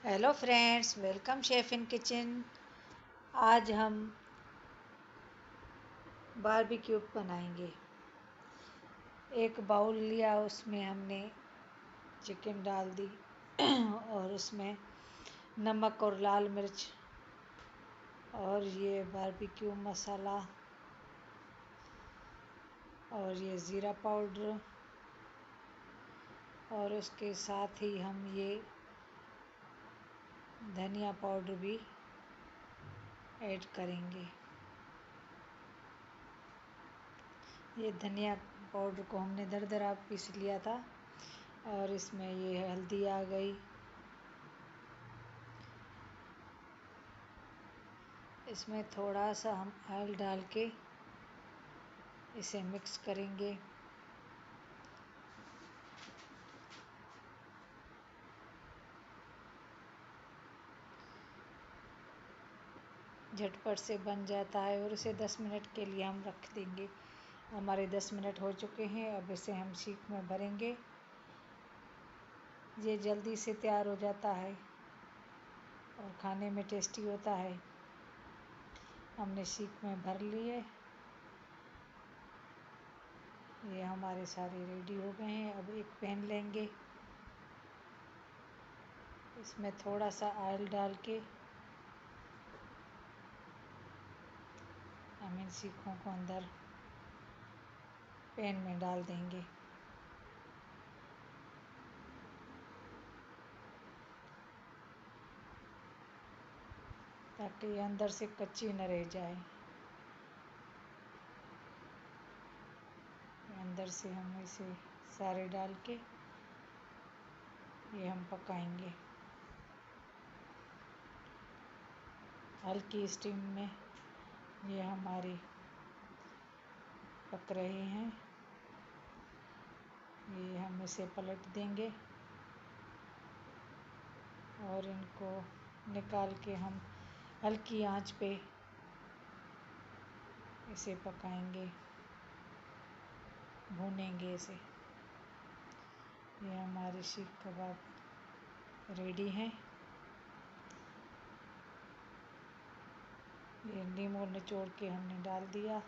Hello friends, welcome chef in kitchen. आज हम barbecue बनाएंगे। एक बाउल लिया, उसमें हमने चिकन डाल दी और उसमें नमक और लाल मिर्च और ये बारबेक्यू मसाला और ये ज़ीरा पाउडर और उसके साथ ही हम ये धनिया पाउडर भी ऐड करेंगे। ये धनिया पाउडर को हमने दरदरा पीस लिया था और इसमें ये हल्दी आ गई। इसमें थोड़ा सा हम ऑयल डाल के इसे मिक्स करेंगे। झटपट से बन जाता है और इसे 10 मिनट के लिए हम रख देंगे। हमारे 10 मिनट हो चुके हैं। अब इसे हम सीख में भरेंगे। ये जल्दी से तैयार हो जाता है और खाने में टेस्टी होता है। हमने सीख में भर लिए। ये हमारे सारे रेडी हो गए हैं। अब एक पैन लेंगे, इसमें थोड़ा सा ऑयल डाल के हम इन सीखों को अंदर पैन में डाल देंगे। ताकि ये अंदर से कच्ची न रह जाए। अंदर से हम इसे सारे डाल के ये हम पकाएंगे हल्की स्टीम में। ये हमारे पक रहे हैं। ये हम इसे पलट देंगे और इनको निकाल के हम हल्की आंच पे इसे पकाएंगे, भूनेंगे इसे। ये हमारे सीख कबाब रेडी हैं। ये नींबू निचोड़ के हमने डाल दिया।